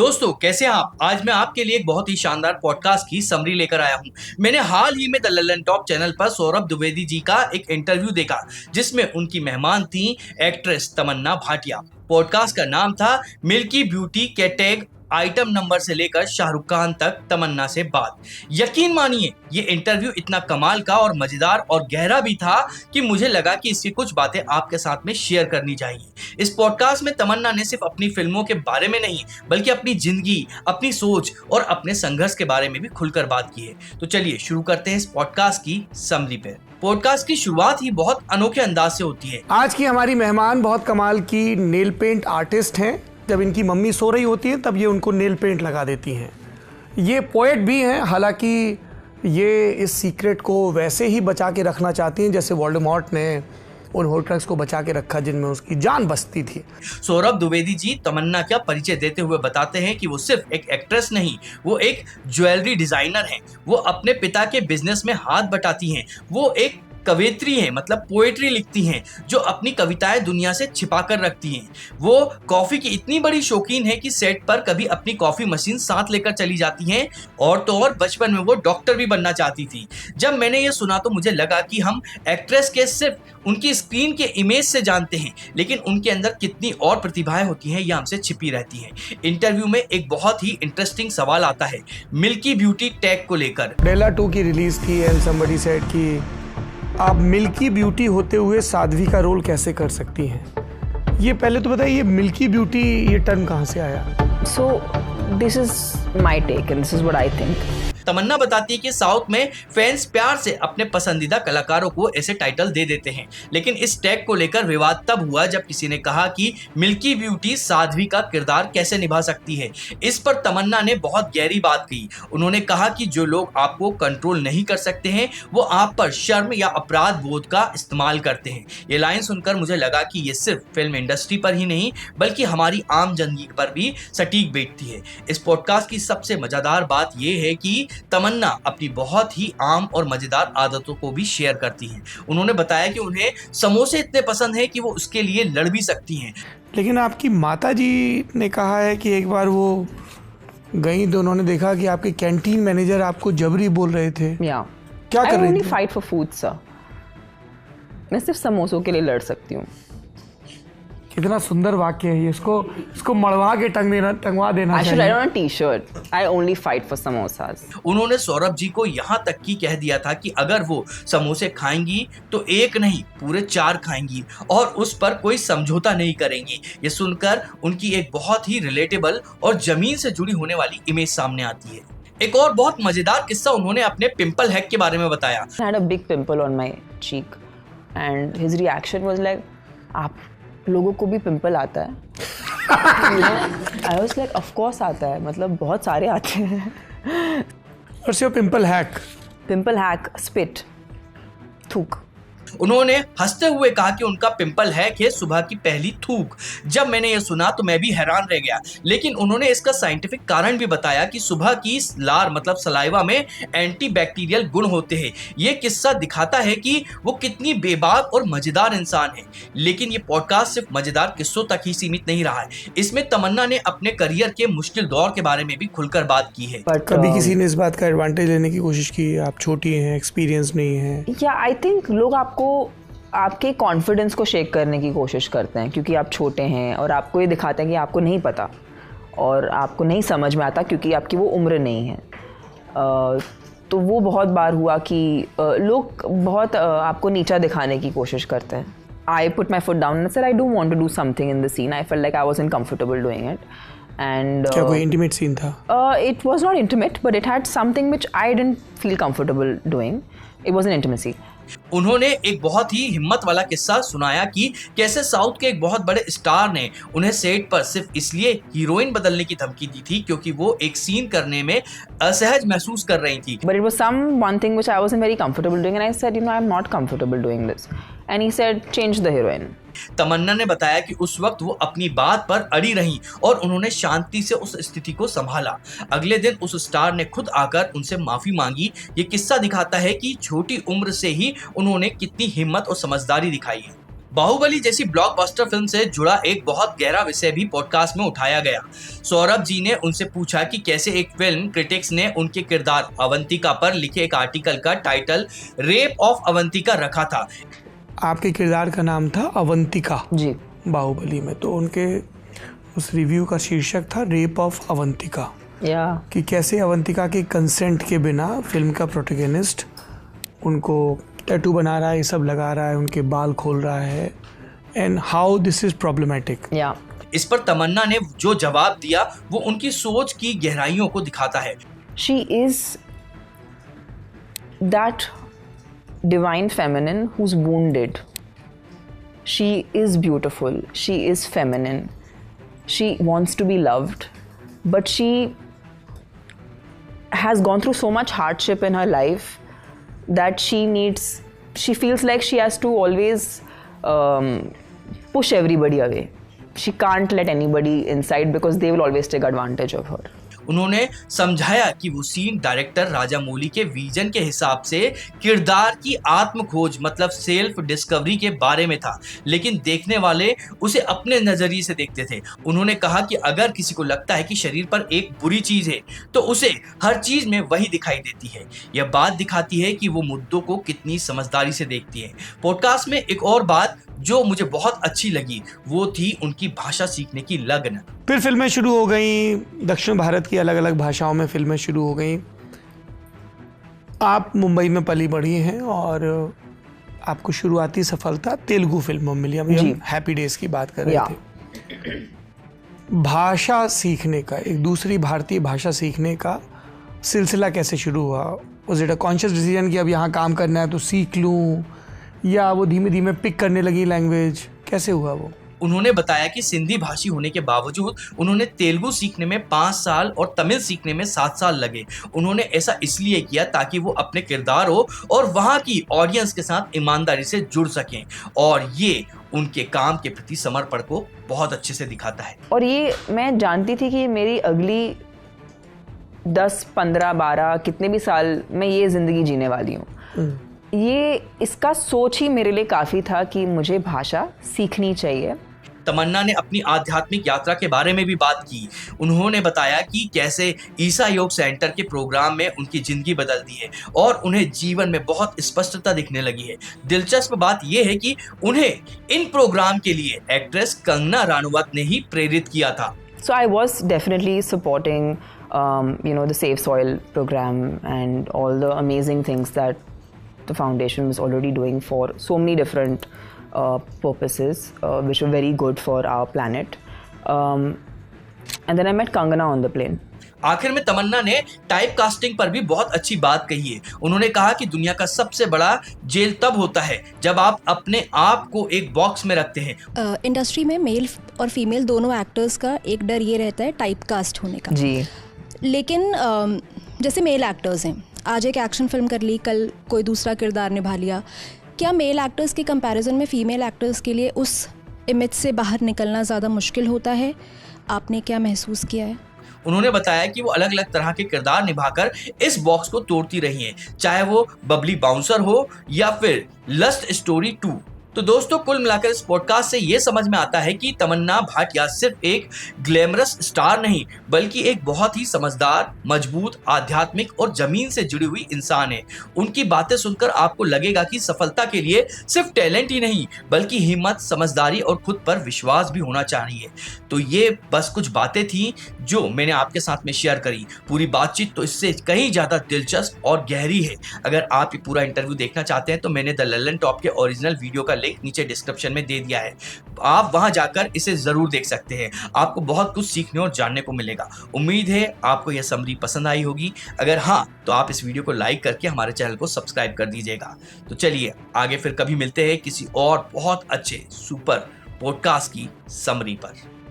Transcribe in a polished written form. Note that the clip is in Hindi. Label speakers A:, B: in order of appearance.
A: दोस्तों कैसे हैं आप। आज मैं आपके लिए एक बहुत ही शानदार पॉडकास्ट की समरी लेकर आया हूं। मैंने हाल ही में द लल्लन टॉप चैनल पर सौरभ द्विवेदी जी का एक इंटरव्यू देखा जिसमें उनकी मेहमान थी एक्ट्रेस तमन्ना भाटिया। पॉडकास्ट का नाम था मिल्की ब्यूटी के टैग आइटम नंबर से लेकर शाहरुख खान तक तमन्ना से बात। यकीन मानिए ये इंटरव्यू इतना कमाल का और मजेदार और गहरा भी था कि मुझे लगा कि इसकी कुछ बातें आपके साथ में शेयर करनी चाहिए। इस पॉडकास्ट में तमन्ना ने सिर्फ अपनी फिल्मों के बारे में नहीं बल्कि अपनी जिंदगी, अपनी सोच और अपने संघर्ष के बारे में भी खुलकर बात की है। तो चलिए शुरू करते हैं इस पॉडकास्ट की समरी पे। पॉडकास्ट की शुरुआत ही बहुत अनोखे अंदाज से होती है।
B: आज की हमारी मेहमान बहुत कमाल की नेल पेंट आर्टिस्ट हैं। जब इनकी मम्मी सो रही होती है तब ये उनको नेल पेंट लगा देती हैं। ये पोएट भी हैं, हालांकि ये इस सीक्रेट को वैसे ही बचा के रखना चाहती हैं जैसे वोल्डेमॉर्ट ने उन होर्क्रक्स को बचा के रखा जिनमें उसकी जान बसती थी।
A: सौरभ द्विवेदी जी तमन्ना का परिचय देते हुए बताते हैं कि वो सिर्फ एक एक्ट्रेस नहीं, वो एक ज्वेलरी डिजाइनर हैं। वो अपने पिता के बिजनेस में हाथ बटाती हैं। वो एक कवयित्री हैं, मतलब पोएट्री लिखती हैं जो अपनी कविताएं दुनिया से छिपा कर रखती हैं। वो कॉफी की इतनी बड़ी शौकीन है कि सेट पर कभी अपनी कॉफी मशीन साथ लेकर चली जाती हैं। और तो और बचपन में वो डॉक्टर भी बनना चाहती थी। जब मैंने ये सुना तो मुझे लगा कि हम एक्ट्रेस के सिर्फ उनकी स्क्रीन के इमेज से जानते हैं, लेकिन उनके अंदर कितनी और प्रतिभाएं होती हैं ये हमसे छिपी रहती हैं। इंटरव्यू में एक बहुत ही इंटरेस्टिंग सवाल आता है मिल्की ब्यूटी टैग को लेकर।
B: डेला 2 की रिलीज थी एंड समबडी सेड कि आप मिल्की ब्यूटी होते हुए साध्वी का रोल कैसे कर सकती हैं। ये पहले तो बताइए, मिल्की ब्यूटी ये टर्म कहाँ से आया?
C: So this is my take and this is what I think.
A: तमन्ना बताती है कि साउथ में फैंस प्यार से अपने पसंदीदा कलाकारों को ऐसे टाइटल दे देते हैं, लेकिन इस टैग को लेकर विवाद तब हुआ जब किसी ने कहा कि मिल्की ब्यूटी साध्वी का किरदार कैसे निभा सकती है। इस पर तमन्ना ने बहुत गहरी बात कही। उन्होंने कहा कि जो लोग आपको कंट्रोल नहीं कर सकते हैं वो आप पर शर्म या अपराध बोध का इस्तेमाल करते हैं। ये लाइन सुनकर मुझे लगा कि ये सिर्फ फिल्म इंडस्ट्री पर ही नहीं बल्कि हमारी आम जिंदगी पर भी सटीक बैठती है। इस पॉडकास्ट की सबसे मजेदार बात यह है कि तमन्ना अपनी बहुत ही आम और मजेदार आदतों को भी शेयर करती हैं। उन्होंने बताया कि उन्हें समोसे इतने पसंद हैं कि वो उसके लिए लड़ भी सकती हैं।
B: लेकिन आपकी माता जी ने कहा है कि एक बार वो गई तो उन्होंने देखा कि आपके कैंटीन मैनेजर आपको जबरी बोल रहे थे।
C: Yeah.
B: क्या कर
C: I
B: रही
C: only
B: थी?
C: fight for food, sir. मैं सिर्फ समोसों के लिए लड़ सकती हूँ।
B: कितना सुंदर वाक्य है ये। इसको मड़वा के टंगवा देना
C: I should
B: चाहिए।
C: write on a t-shirt. I only fight for samosas.
A: उन्होंने सौरभ जी को यहाँ तक की कह दिया था कि अगर वो समोसे खाएंगी तो एक नहीं पूरे 4 खाएंगी और उस पर कोई समझौता नहीं करेंगी। ये सुनकर उनकी एक बहुत ही रिलेटेबल और जमीन से जुड़ी होने वाली इमेज सामने आती है। एक और बहुत मजेदार किस्सा उन्होंने अपने पिंपल हैक के बारे में बताया।
C: I had a big pimple on my cheek and his reaction was like, आप लोगों को भी पिंपल आता है? I was like, of course आता है, मतलब बहुत सारे आते हैं।
B: What's your pimple hack?
C: Pimple hack, spit, थूक।
A: उन्होंने हंसते हुए कहा कि उनका पिंपल हैक है सुबह की पहली थूक। जब मैंने ये सुना तो मैं भी हैरान रह गया, लेकिन उन्होंने इसका साइंटिफिक कारण भी बताया कि सुबह की लार मतलब सलाइवा में एंटीबैक्टीरियल गुण होते हैं। ये किस्सा दिखाता है कि वो कितनी बेबाक और मजेदार इंसान है। लेकिन ये पॉडकास्ट सिर्फ मजेदार किस्सों तक ही सीमित नहीं रहा है। इसमें तमन्ना ने अपने करियर के मुश्किल दौर के बारे में भी खुलकर बात की है।
B: कभी किसी ने इस बात का एडवांटेज लेने की कोशिश की? आप छोटी हैं, एक्सपीरियंस नहीं है।
C: या आई थिंक लोग आपके कॉन्फिडेंस को शेक करने की कोशिश करते हैं क्योंकि आप छोटे हैं और आपको ये दिखाते हैं कि आपको नहीं पता और आपको नहीं समझ में आता क्योंकि आपकी वो उम्र नहीं है। तो वो बहुत बार हुआ कि लोग बहुत आपको नीचा दिखाने की कोशिश करते हैं। I put my foot down and said I do want to do something in the scene. I felt like I wasn't comfortable doing it. And
B: क्या कोई इंटीमेट सीन था?
C: It was not intimate, but it had something which I didn't feel comfortable doing. It was an intimacy.
A: उन्होंने एक बहुत ही हिम्मत वाला किस्सा सुनाया कि कैसे साउथ के एक बहुत बड़े स्टार ने उन्हें सेट पर सिर्फ इसलिए हीरोइन बदलने की धमकी दी थी क्योंकि वो एक सीन करने में असहज महसूस कर रही थी।
C: But it was one thing which I wasn't very comfortable doing, and I said, I'm not comfortable doing this. And he said, change the heroine.
A: तमन्ना ने बताया कि उस वक्त वो अपनी बात पर अड़ी रहीं और उन्होंने शांति से उस स्थिति को संभाला। अगले दिन उस स्टार ने खुद आकर उनसे माफी मांगी। ये किस्सा दिखाता है कि छोटी उम्र से ही उन्होंने कितनी हिम्मत और समझदारी दिखाई है। बाहुबली जैसी ब्लॉकबस्टर फिल्म से जुड़ा एक बहुत गहरा विषय भी पॉडकास्ट में उठाया गया। सौरभ जी ने उनसे पूछा कि कैसे एक फिल्म क्रिटिक्स ने उनके किरदार अवंतिका पर लिखे एक आर्टिकल का टाइटल रेप ऑफ अवंतिका रखा था।
B: आपके किरदार का नाम था अवंतिका
C: जी,
B: बाहुबली में, तो उनके उस रिव्यू का शीर्षक था रेप ऑफ अवंतिका,
C: या
B: कि कैसे अवंतिका के कंसेंट के बिना फिल्म का प्रोटैगनिस्ट उनको टैटू बना रहा है, ये सब लगा रहा है, उनके बाल खोल रहा है, and how this is problematic.
C: या
A: इस पर तमन्ना ने जो जवाब दिया वो उनकी सोच की गहराइयों को दिखाता है।
C: She is that divine feminine who's wounded. She is beautiful, she is feminine, she wants to be loved, but she has gone through so much hardship in her life that she feels like she has to always push everybody away. She can't let anybody inside because they will always take advantage of her.
A: उन्होंने समझाया कि वो सीन डायरेक्टर राजामौली के विजन के हिसाब से किरदार की आत्म खोज मतलब सेल्फ डिस्कवरी के बारे में था, लेकिन देखने वाले उसे अपने नजरिए से देखते थे। उन्होंने कहा कि अगर किसी को लगता है कि शरीर पर एक बुरी चीज है तो उसे हर चीज में वही दिखाई देती है। यह बात दिखाती है कि वो मुद्दों को कितनी समझदारी से देखती है। पॉडकास्ट में एक और बात जो मुझे बहुत अच्छी लगी वो थी उनकी भाषा सीखने की लगन।
B: फिर फिल्में शुरू हो गई, दक्षिण भारत की अलग अलग भाषाओं में फिल्में शुरू हो गई। आप मुंबई में पली बढ़ी हैं और आपको शुरुआती सफलता तेलुगु फिल्मों में मिली। अभी हम हैप्पी डेज की बात कर रहे थे। भाषा सीखने का, एक दूसरी भारतीय भाषा सीखने का सिलसिला कैसे शुरू हुआ? Was it a conscious decision कि अब यहाँ काम करना है तो सीख लूँ, या वो धीमे धीमे पिक करने लगी लैंग्वेज? कैसे हुआ वो?
A: उन्होंने बताया कि सिंधी भाषी होने के बावजूद उन्होंने तेलुगु सीखने में 5 साल और तमिल सीखने में 7 साल लगे। उन्होंने ऐसा इसलिए किया ताकि वो अपने किरदारों और वहाँ की ऑडियंस के साथ ईमानदारी से जुड़ सकें, और ये उनके काम के प्रति समर्पण को बहुत अच्छे से दिखाता है।
C: और ये मैं जानती थी कि मेरी अगली 10, 15, 12 कितने भी साल मैं ये ज़िंदगी जीने वाली हूँ। ये इसका सोच ही मेरे लिए काफ़ी था कि मुझे भाषा सीखनी चाहिए।
A: तमन्ना ने अपनी आध्यात्मिक यात्रा के बारे में भी बात की। उन्होंने बताया कि कैसे ईसा योग सेंटर के प्रोग्राम में उनकी जिंदगी बदल दी है और उन्हें जीवन में बहुत स्पष्टता दिखने लगी है। दिलचस्प बात यह है कि उन्हें इन प्रोग्राम के लिए एक्ट्रेस कंगना रानौत ने ही प्रेरित किया था।
C: So I was definitely supporting the Save Soil program and all the amazing things that the foundation was already doing for so many different purposes which were very good for our planet. And then I met Kangana on the plane.
A: आखिर में तमन्ना ने टाइप कास्टिंग पर भी बहुत अच्छी बात कही है। उन्होंने कहा कि दुनिया का सबसे बड़ा जेल तब होता है जब आप अपने आप को एक बॉक्स में रखते हैं।
D: इंडस्ट्री में मेल और फीमेल दोनों एक्टर्स का एक डर ये रहता है टाइप कास्ट होने का
C: जी।
D: लेकिन जैसे मेल एक्टर्स हैं, आज एक एक्शन फिल्म कर ली, कल कोई दूसरा किरदार निभा लिया। क्या मेल एक्टर्स के कंपैरिजन में फीमेल एक्टर्स के लिए उस इमेज से बाहर निकलना ज़्यादा मुश्किल होता है? आपने क्या महसूस किया है?
A: उन्होंने बताया कि वो अलग अलग तरह के किरदार निभाकर इस बॉक्स को तोड़ती रही हैं, चाहे वो बबली बाउंसर हो या फिर लस्ट स्टोरी 2। तो दोस्तों, कुल मिलाकर इस पॉडकास्ट से ये समझ में आता है कि तमन्ना भाटिया सिर्फ एक ग्लैमरस स्टार नहीं बल्कि एक बहुत ही समझदार, मजबूत, आध्यात्मिक और जमीन से जुड़ी हुई इंसान है। उनकी बातें सुनकर आपको लगेगा कि सफलता के लिए सिर्फ टैलेंट ही नहीं बल्कि हिम्मत, समझदारी और खुद पर विश्वास भी होना चाहिए। तो ये बस कुछ बातें थी जो मैंने आपके साथ में शेयर करी। पूरी बातचीत तो इससे कहीं ज़्यादा दिलचस्प और गहरी है। अगर आप ये पूरा इंटरव्यू देखना चाहते हैं तो मैंने द लल्लन टॉप के ओरिजिनल वीडियो का लिंक नीचे डिस्क्रिप्शन में दे दिया है। आप वहां जाकर इसे जरूर देख सकते हैं। आपको बहुत कुछ सीखने और जानने को मिलेगा। उम्मीद है आपको यह समरी पसंद आई होगी। अगर हाँ, तो आप इस वीडियो को लाइक करके हमारे चैनल को सब्सक्राइब कर दीजिएगा। तो चलिए आगे फिर कभी मिलते हैं किसी और बहुत अच्छे सुपर पॉडकास्ट की समरी पर।